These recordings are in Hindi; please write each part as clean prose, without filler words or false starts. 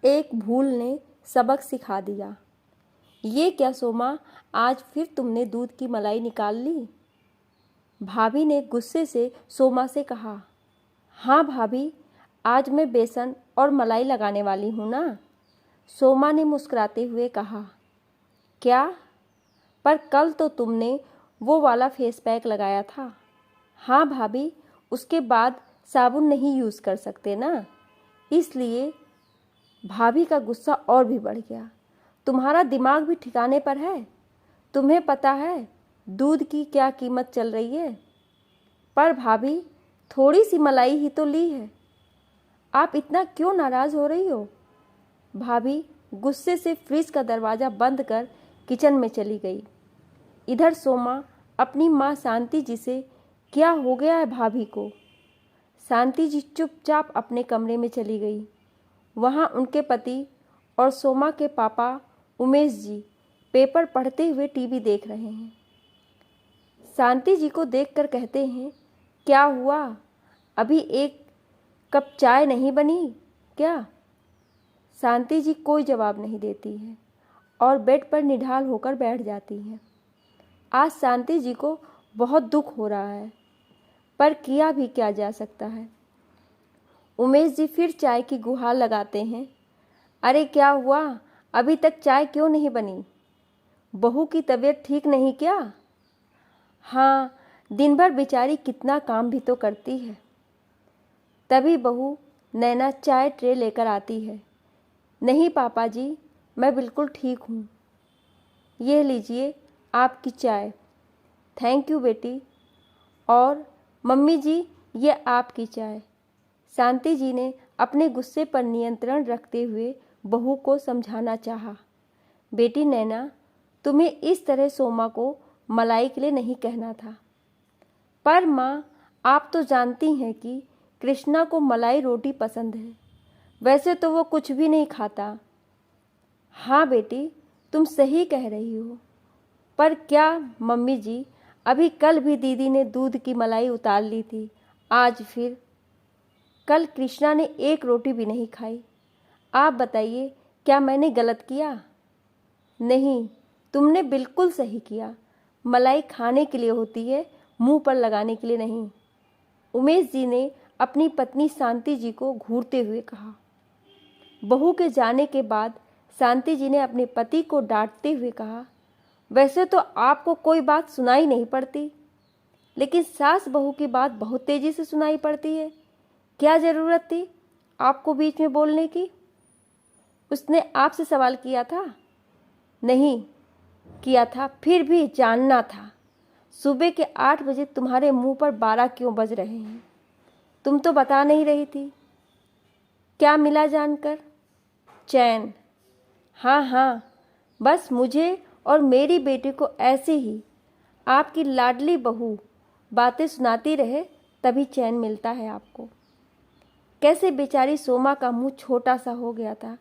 एक भूल ने सबक सिखा दिया। ये क्या सोमा, आज फिर तुमने दूध की मलाई निकाल ली? भाभी ने गुस्से से सोमा से कहा। हाँ भाभी, आज मैं बेसन और मलाई लगाने वाली हूँ ना, सोमा ने मुस्कुराते हुए कहा। क्या? पर कल तो तुमने वो वाला फेस पैक लगाया था। हाँ भाभी, उसके बाद साबुन नहीं यूज़ कर सकते ना, इसलिए। भाभी का गुस्सा और भी बढ़ गया। तुम्हारा दिमाग भी ठिकाने पर है? तुम्हें पता है दूध की क्या कीमत चल रही है? पर भाभी, थोड़ी सी मलाई ही तो ली है, आप इतना क्यों नाराज़ हो रही हो? भाभी गुस्से से फ्रिज का दरवाज़ा बंद कर किचन में चली गई। इधर सोमा अपनी माँ शांति जी से क्या हो गया है भाभी को? शांति जी चुपचाप अपने कमरे में चली गई। वहाँ उनके पति और सोमा के पापा उमेश जी पेपर पढ़ते हुए टीवी देख रहे हैं। शांति जी को देखकर कहते हैं, क्या हुआ, अभी एक कप चाय नहीं बनी क्या? शांति जी कोई जवाब नहीं देती है और बेड पर निढाल होकर बैठ जाती है। आज शांति जी को बहुत दुख हो रहा है, पर किया भी क्या जा सकता है। उमेश जी फिर चाय की गुहार लगाते हैं। अरे क्या हुआ, अभी तक चाय क्यों नहीं बनी? बहू की तबीयत ठीक नहीं क्या? हाँ, दिन भर बेचारी कितना काम भी तो करती है। तभी बहू नैना चाय ट्रे लेकर आती है। नहीं पापा जी, मैं बिल्कुल ठीक हूँ। ये लीजिए आपकी चाय। थैंक यू बेटी। और मम्मी जी, ये आपकी चाय। शांति जी ने अपने गुस्से पर नियंत्रण रखते हुए बहू को समझाना चाहा। बेटी नैना, तुम्हें इस तरह सोमा को मलाई के लिए नहीं कहना था। पर माँ, आप तो जानती हैं कि कृष्णा को मलाई रोटी पसंद है। वैसे तो वो कुछ भी नहीं खाता। हाँ बेटी, तुम सही कह रही हो। पर क्या मम्मी जी, अभी कल भी दीदी ने दूध की मलाई उतार ली थी, आज फिर। कल कृष्णा ने एक रोटी भी नहीं खाई। आप बताइए, क्या मैंने गलत किया? नहीं, तुमने बिल्कुल सही किया। मलाई खाने के लिए होती है, मुंह पर लगाने के लिए नहीं। उमेश जी ने अपनी पत्नी शांति जी को घूरते हुए कहा। बहू के जाने के बाद शांति जी ने अपने पति को डांटते हुए कहा, वैसे तो आपको कोई बात सुनाई नहीं पड़ती, लेकिन सास बहू की बात बहुत तेजी से सुनाई पड़ती है। क्या ज़रूरत थी आपको बीच में बोलने की? उसने आपसे सवाल किया था? नहीं किया था, फिर भी जानना था। सुबह के 8 बजे तुम्हारे मुंह पर 12 क्यों बज रहे हैं? तुम तो बता नहीं रही थी। क्या मिला जानकर? चैन। हाँ हाँ, बस मुझे और मेरी बेटी को ऐसे ही आपकी लाडली बहू बातें सुनाती रहे, तभी चैन मिलता है आपको। कैसे बेचारी सोमा का मुंह छोटा सा हो गया था।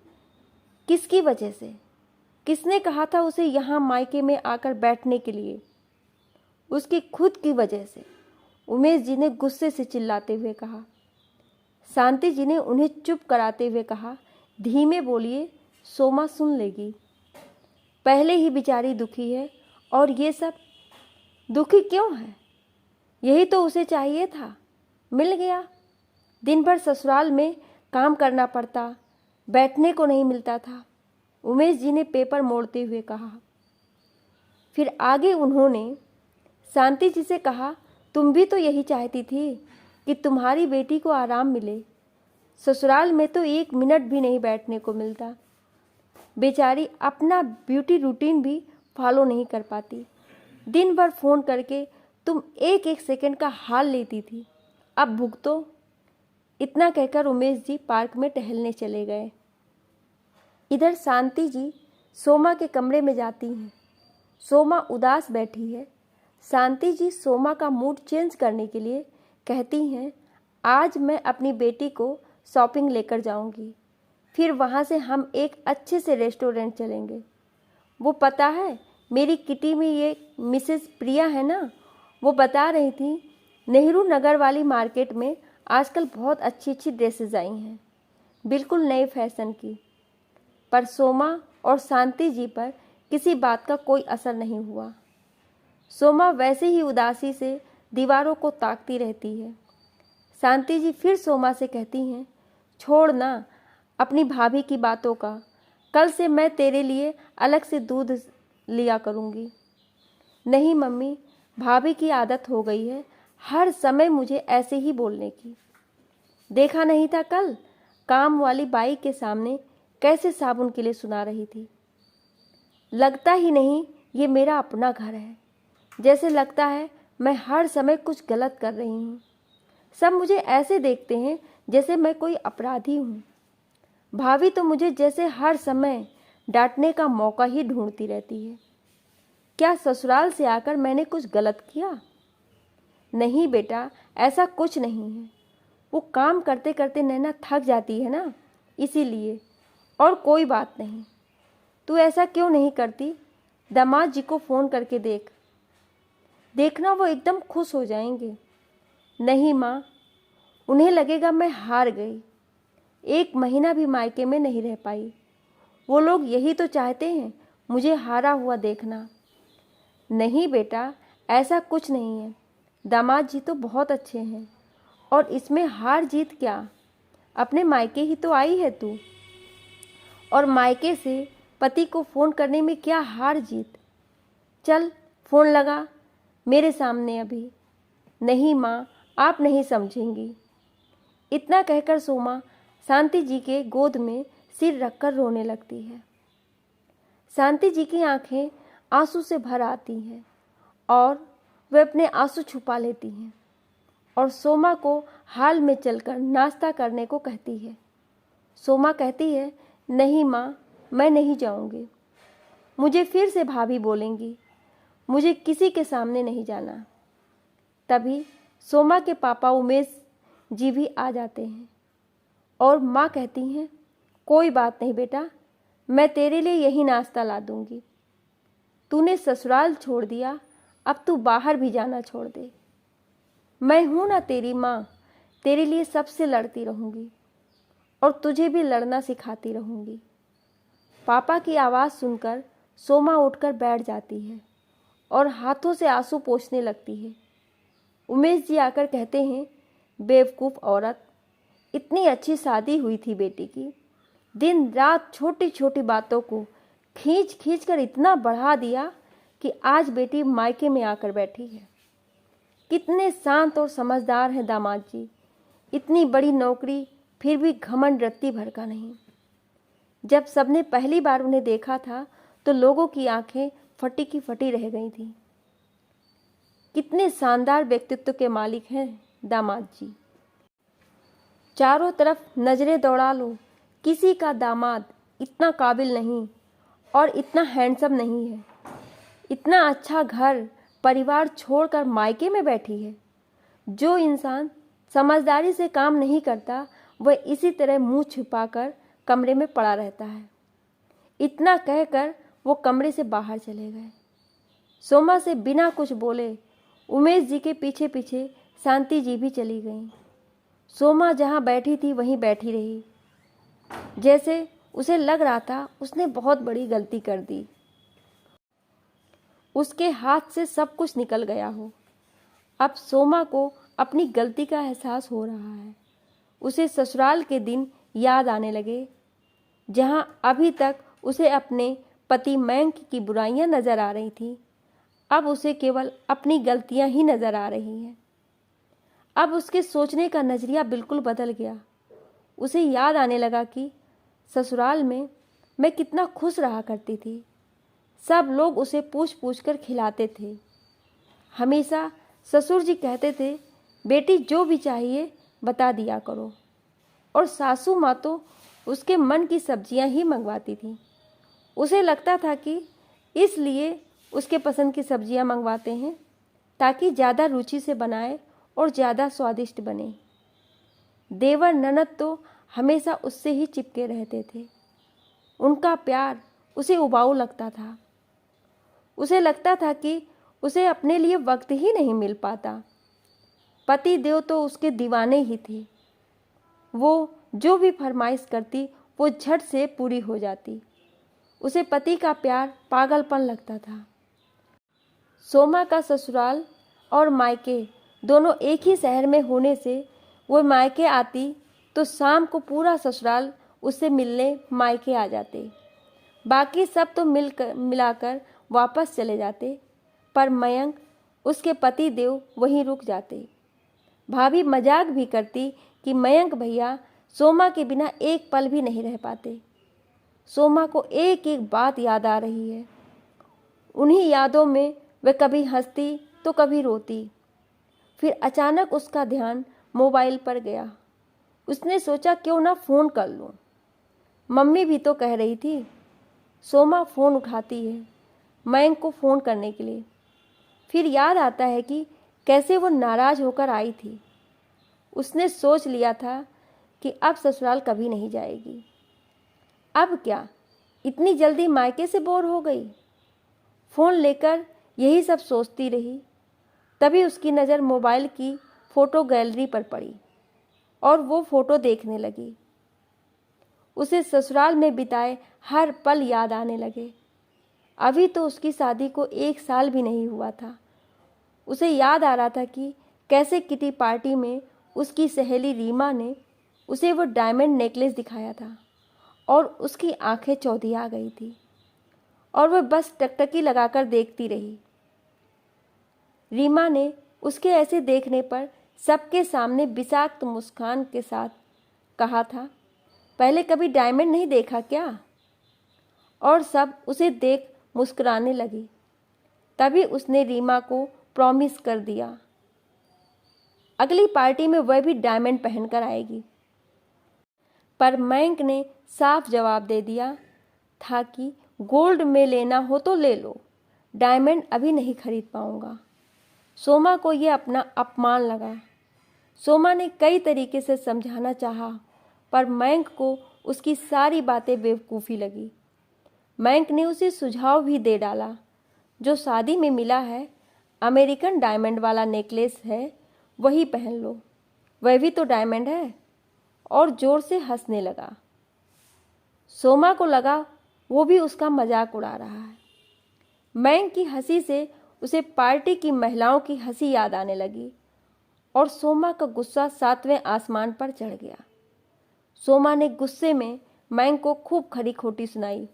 किसकी वजह से? किसने कहा था उसे यहाँ मायके में आकर बैठने के लिए? उसकी खुद की वजह से, उमेश जी ने गुस्से से चिल्लाते हुए कहा। शांति जी ने उन्हें चुप कराते हुए कहा, धीमे बोलिए, सोमा सुन लेगी। पहले ही बेचारी दुखी है, और ये सब। दुखी क्यों है? यही तो उसे चाहिए था, मिल गया। दिन भर ससुराल में काम करना पड़ता, बैठने को नहीं मिलता था। उमेश जी ने पेपर मोड़ते हुए कहा। फिर आगे उन्होंने शांति जी से कहा, तुम भी तो यही चाहती थी कि तुम्हारी बेटी को आराम मिले। ससुराल में तो 1 मिनट भी नहीं बैठने को मिलता। बेचारी अपना ब्यूटी रूटीन भी फॉलो नहीं कर पाती। दिन भर फ़ोन करके तुम एक एक सेकंड का हाल लेती थी, अब भुगतो। इतना कहकर उमेश जी पार्क में टहलने चले गए। इधर शांति जी सोमा के कमरे में जाती हैं। सोमा उदास बैठी है। शांति जी सोमा का मूड चेंज करने के लिए कहती हैं, आज मैं अपनी बेटी को शॉपिंग लेकर जाऊंगी, फिर वहाँ से हम एक अच्छे से रेस्टोरेंट चलेंगे। वो पता है, मेरी किटी में ये मिसेस प्रिया है ना, वो बता रही थी नेहरू नगर वाली मार्केट में आजकल बहुत अच्छी अच्छी ड्रेसेस आई हैं, बिल्कुल नए फैशन की। पर सोमा और शांति जी पर किसी बात का कोई असर नहीं हुआ। सोमा वैसे ही उदासी से दीवारों को ताकती रहती है। शांति जी फिर सोमा से कहती हैं, छोड़ ना अपनी भाभी की बातों का, कल से मैं तेरे लिए अलग से दूध लिया करूँगी। नहीं मम्मी, भाभी की आदत हो गई है हर समय मुझे ऐसे ही बोलने की। देखा नहीं था कल काम वाली बाई के सामने कैसे साबुन के लिए सुना रही थी। लगता ही नहीं ये मेरा अपना घर है, जैसे लगता है मैं हर समय कुछ गलत कर रही हूँ। सब मुझे ऐसे देखते हैं जैसे मैं कोई अपराधी हूँ। भाभी तो मुझे जैसे हर समय डांटने का मौका ही ढूंढती रहती है। क्या ससुराल से आकर मैंने कुछ गलत किया? नहीं बेटा, ऐसा कुछ नहीं है। वो काम करते करते नैना थक जाती है ना, इसीलिए। और कोई बात नहीं। तू ऐसा क्यों नहीं करती? दामाद जी को फ़ोन करके देखना वो एकदम खुश हो जाएंगे। नहीं माँ, उन्हें लगेगा मैं हार गई। 1 महीना भी मायके में नहीं रह पाई। वो लोग यही तो चाहते हैं, मुझे हारा हुआ देखना। नहीं बेटा, ऐसा कुछ नहीं है। दामाद जी तो बहुत अच्छे हैं और इसमें हार जीत क्या? अपने मायके ही तो आई है तू, और मायके से पति को फ़ोन करने में क्या हार जीत? चल फ़ोन लगा मेरे सामने अभी। नहीं माँ, आप नहीं समझेंगी। इतना कहकर सोमा शांति जी के गोद में सिर रखकर रोने लगती है। शांति जी की आंखें आंसू से भर आती हैं और वे अपने आंसू छुपा लेती हैं और सोमा को हाल में चलकर नाश्ता करने को कहती है। सोमा कहती है, नहीं माँ, मैं नहीं जाऊँगी। मुझे फिर से भाभी बोलेंगी। मुझे किसी के सामने नहीं जाना। तभी सोमा के पापा उमेश जी भी आ जाते हैं और माँ कहती हैं, कोई बात नहीं बेटा, मैं तेरे लिए यही नाश्ता ला दूँगी। तूने ससुराल छोड़ दिया, अब तू बाहर भी जाना छोड़ दे। मैं हूँ ना तेरी माँ, तेरे लिए सबसे लड़ती रहूँगी और तुझे भी लड़ना सिखाती रहूँगी। पापा की आवाज़ सुनकर सोमा उठकर बैठ जाती है और हाथों से आंसू पोंछने लगती है। उमेश जी आकर कहते हैं, बेवकूफ़ औरत, इतनी अच्छी शादी हुई थी बेटी की, दिन रात छोटी छोटी बातों को खींच खींच कर इतना बढ़ा दिया कि आज बेटी मायके में आकर बैठी है। कितने शांत और समझदार हैं दामाद जी। इतनी बड़ी नौकरी फिर भी घमंड रत्ती भर का नहीं। जब सबने पहली बार उन्हें देखा था तो लोगों की आंखें फटी की फटी रह गई थी। कितने शानदार व्यक्तित्व के मालिक हैं दामाद जी। चारों तरफ नजरें दौड़ा लो, किसी का दामाद इतना काबिल नहीं और इतना हैंडसम नहीं है। इतना अच्छा घर परिवार छोड़कर मायके में बैठी है। जो इंसान समझदारी से काम नहीं करता वह इसी तरह मुंह छिपाकर कमरे में पड़ा रहता है। इतना कहकर वो कमरे से बाहर चले गए। सोमा से बिना कुछ बोले उमेश जी के पीछे पीछे शांति जी भी चली गईं। सोमा जहाँ बैठी थी वहीं बैठी रही, जैसे उसे लग रहा था उसने बहुत बड़ी गलती कर दी, उसके हाथ से सब कुछ निकल गया हो। अब सोमा को अपनी गलती का एहसास हो रहा है। उसे ससुराल के दिन याद आने लगे, जहाँ अभी तक उसे अपने पति मयंक की बुराइयां नजर आ रही थी, अब उसे केवल अपनी गलतियां ही नजर आ रही हैं। अब उसके सोचने का नजरिया बिल्कुल बदल गया। उसे याद आने लगा कि ससुराल में मैं कितना खुश रहा करती थी। सब लोग उसे पूछ पूछ कर खिलाते थे। हमेशा ससुर जी कहते थे, बेटी जो भी चाहिए बता दिया करो, और सासू माँ तो उसके मन की सब्जियां ही मंगवाती थी। उसे लगता था कि इसलिए उसके पसंद की सब्जियां मंगवाते हैं ताकि ज़्यादा रुचि से बनाए और ज़्यादा स्वादिष्ट बने। देवर ननद तो हमेशा उससे ही चिपके रहते थे। उनका प्यार उसे उबाऊ लगता था। उसे लगता था कि उसे अपने लिए वक्त ही नहीं मिल पाता। पति देव तो उसके दीवाने ही थे। वो जो भी फरमाइश करती वो झट से पूरी हो जाती। उसे पति का प्यार पागलपन लगता था। सोमा का ससुराल और मायके दोनों एक ही शहर में होने से वो मायके आती तो शाम को पूरा ससुराल उससे मिलने मायके आ जाते। बाकी सब तो मिलाकर वापस चले जाते, पर मयंक, उसके पति देव वहीं रुक जाते। भाभी मजाक भी करती कि मयंक भैया सोमा के बिना एक पल भी नहीं रह पाते। सोमा को एक एक बात याद आ रही है। उन्हीं यादों में वह कभी हंसती तो कभी रोती। फिर अचानक उसका ध्यान मोबाइल पर गया। उसने सोचा क्यों ना फ़ोन कर लूँ। मम्मी भी तो कह रही थी। सोमा फ़ोन उठाती है मयंक को फ़ोन करने के लिए। फिर याद आता है कि कैसे वो नाराज़ होकर आई थी। उसने सोच लिया था कि अब ससुराल कभी नहीं जाएगी। अब क्या इतनी जल्दी मायके से बोर हो गई। फ़ोन लेकर यही सब सोचती रही। तभी उसकी नज़र मोबाइल की फ़ोटो गैलरी पर पड़ी और वो फ़ोटो देखने लगी। उसे ससुराल में बिताए हर पल याद आने लगे। अभी तो उसकी शादी को 1 साल भी नहीं हुआ था। उसे याद आ रहा था कि कैसे किटी पार्टी में उसकी सहेली रीमा ने उसे वो डायमंड नेकलेस दिखाया था और उसकी आंखें चौंधिया गई थी और वह बस टकटकी लगाकर देखती रही। रीमा ने उसके ऐसे देखने पर सबके सामने विषाक्त मुस्कान के साथ कहा था, पहले कभी डायमंड नहीं देखा क्या? और सब उसे देख मुस्कुराने लगी। तभी उसने रीमा को प्रॉमिस कर दिया, अगली पार्टी में वह भी डायमंड पहनकर आएगी। पर मयंक ने साफ जवाब दे दिया था कि गोल्ड में लेना हो तो ले लो, डायमंड अभी नहीं खरीद पाऊंगा। सोमा को यह अपना अपमान लगा। सोमा ने कई तरीके से समझाना चाहा, पर मयंक को उसकी सारी बातें बेवकूफ़ी लगी। मयंक ने उसे सुझाव भी दे डाला, जो शादी में मिला है अमेरिकन डायमंड वाला नेकलेस है, वही पहन लो, वह भी तो डायमंड है। और ज़ोर से हंसने लगा। सोमा को लगा वो भी उसका मजाक उड़ा रहा है। मयंक की हंसी से उसे पार्टी की महिलाओं की हंसी याद आने लगी और सोमा का गुस्सा 7वें आसमान पर चढ़ गया। सोमा ने गुस्से में मयंक को खूब खरी खोटी सुनाई।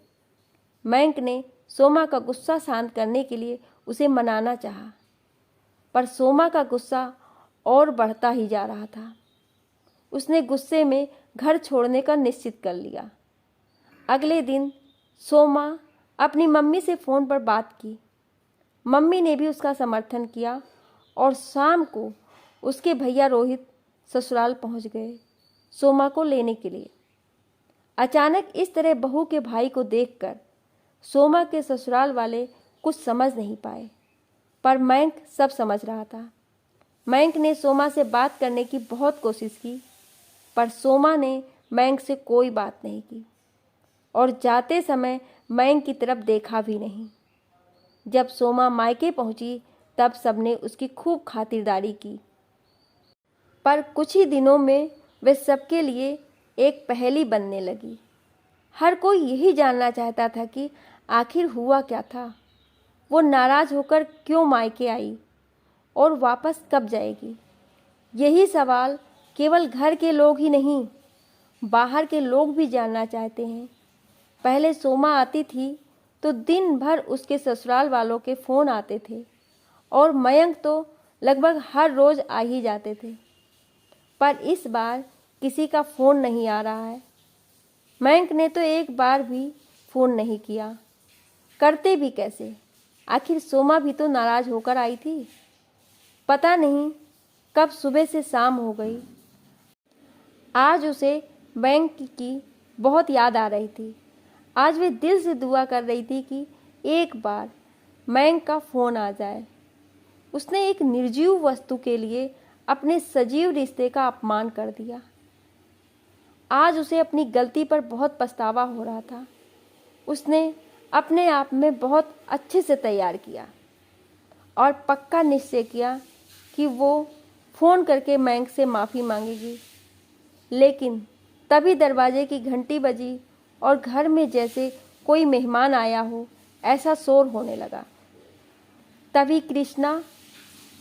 मयंक ने सोमा का गुस्सा शांत करने के लिए उसे मनाना चाहा, पर सोमा का गुस्सा और बढ़ता ही जा रहा था। उसने गुस्से में घर छोड़ने का निश्चित कर लिया। अगले दिन सोमा अपनी मम्मी से फ़ोन पर बात की। मम्मी ने भी उसका समर्थन किया और शाम को उसके भैया रोहित ससुराल पहुंच गए सोमा को लेने के लिए। अचानक इस तरह बहू के भाई को देखकर सोमा के ससुराल वाले कुछ समझ नहीं पाए, पर मयंक सब समझ रहा था। मयंक ने सोमा से बात करने की बहुत कोशिश की, पर सोमा ने मयंक से कोई बात नहीं की और जाते समय मयंक की तरफ देखा भी नहीं। जब सोमा मायके पहुंची तब सबने उसकी खूब खातिरदारी की, पर कुछ ही दिनों में वे सबके लिए एक पहेली बनने लगी। हर कोई यही जानना चाहता था कि आखिर हुआ क्या था। वो नाराज़ होकर क्यों मायके आई और वापस कब जाएगी। यही सवाल केवल घर के लोग ही नहीं, बाहर के लोग भी जानना चाहते हैं। पहले सोमा आती थी तो दिन भर उसके ससुराल वालों के फ़ोन आते थे और मयंक तो लगभग हर रोज़ आ ही जाते थे, पर इस बार किसी का फ़ोन नहीं आ रहा है। मयंक ने तो एक बार भी फ़ोन नहीं किया। करते भी कैसे? आखिर सोमा भी तो नाराज़ होकर आई थी। पता नहीं कब सुबह से शाम हो गई। आज उसे बैंक की बहुत याद आ रही थी। आज वे दिल से दुआ कर रही थी कि एक बार मयंक का फ़ोन आ जाए। उसने एक निर्जीव वस्तु के लिए अपने सजीव रिश्ते का अपमान कर दिया। आज उसे अपनी गलती पर बहुत पछतावा हो रहा था। उसने अपने आप में बहुत अच्छे से तैयार किया और पक्का निश्चय किया कि वो फ़ोन करके मयंक से माफ़ी मांगेगी। लेकिन तभी दरवाजे की घंटी बजी और घर में जैसे कोई मेहमान आया हो ऐसा शोर होने लगा। तभी कृष्णा,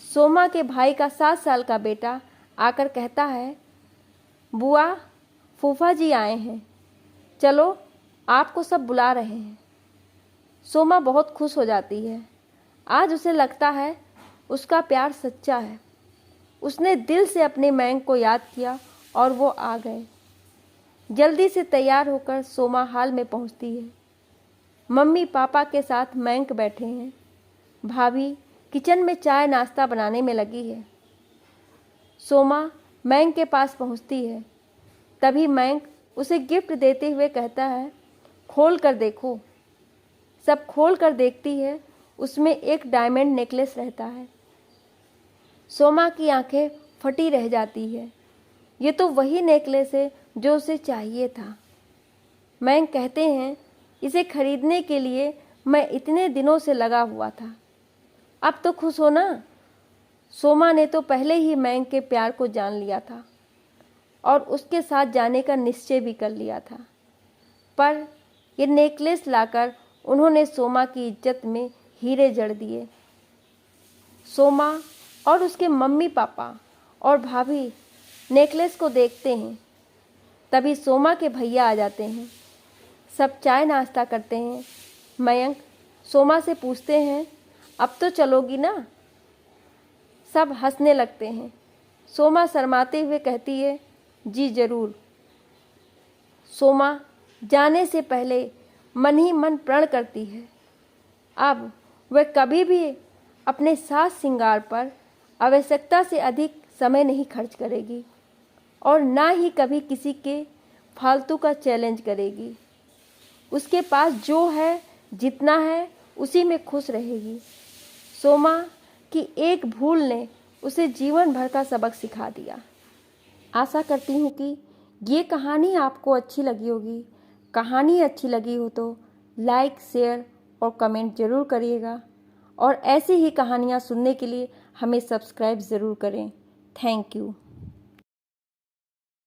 सोमा के भाई का 7 साल का बेटा, आकर कहता है, बुआ, फूफा जी आए हैं, चलो आपको सब बुला रहे हैं। सोमा बहुत खुश हो जाती है। आज उसे लगता है उसका प्यार सच्चा है। उसने दिल से अपने मयंक को याद किया और वो आ गए। जल्दी से तैयार होकर सोमा हाल में पहुंचती है। मम्मी पापा के साथ मयंक बैठे हैं। भाभी किचन में चाय नाश्ता बनाने में लगी है। सोमा मयंक के पास पहुंचती है। तभी मयंक उसे गिफ्ट देते हुए कहता है, खोल कर देखो। सब खोल कर देखती है। उसमें एक डायमंड नेकलेस रहता है। सोमा की आंखें फटी रह जाती है। ये तो वही नेकलेस है जो उसे चाहिए था। मयंक कहते हैं, इसे खरीदने के लिए मैं इतने दिनों से लगा हुआ था। अब तो खुश हो ना। सोमा ने तो पहले ही मयंक के प्यार को जान लिया था और उसके साथ जाने का निश्चय भी कर लिया था। पर ये नेकलेस लाकर उन्होंने सोमा की इज्जत में हीरे जड़ दिए। सोमा और उसके मम्मी पापा और भाभी नेकलेस को देखते हैं। तभी सोमा के भैया आ जाते हैं। सब चाय नाश्ता करते हैं। मयंक सोमा से पूछते हैं, अब तो चलोगी ना? सब हंसने लगते हैं। सोमा शर्माते हुए कहती है, जी जरूर। सोमा जाने से पहले मन ही मन प्रण करती है, अब वह कभी भी अपने साज श्रृंगार पर आवश्यकता से अधिक समय नहीं खर्च करेगी और ना ही कभी किसी के फालतू का चैलेंज करेगी। उसके पास जो है, जितना है, उसी में खुश रहेगी। सोमा की एक भूल ने उसे जीवन भर का सबक सिखा दिया। आशा करती हूँ कि ये कहानी आपको अच्छी लगी होगी। कहानी अच्छी लगी हो तो लाइक, शेयर और कमेंट ज़रूर करिएगा और ऐसी ही कहानियाँ सुनने के लिए हमें सब्सक्राइब ज़रूर करें। Thank you.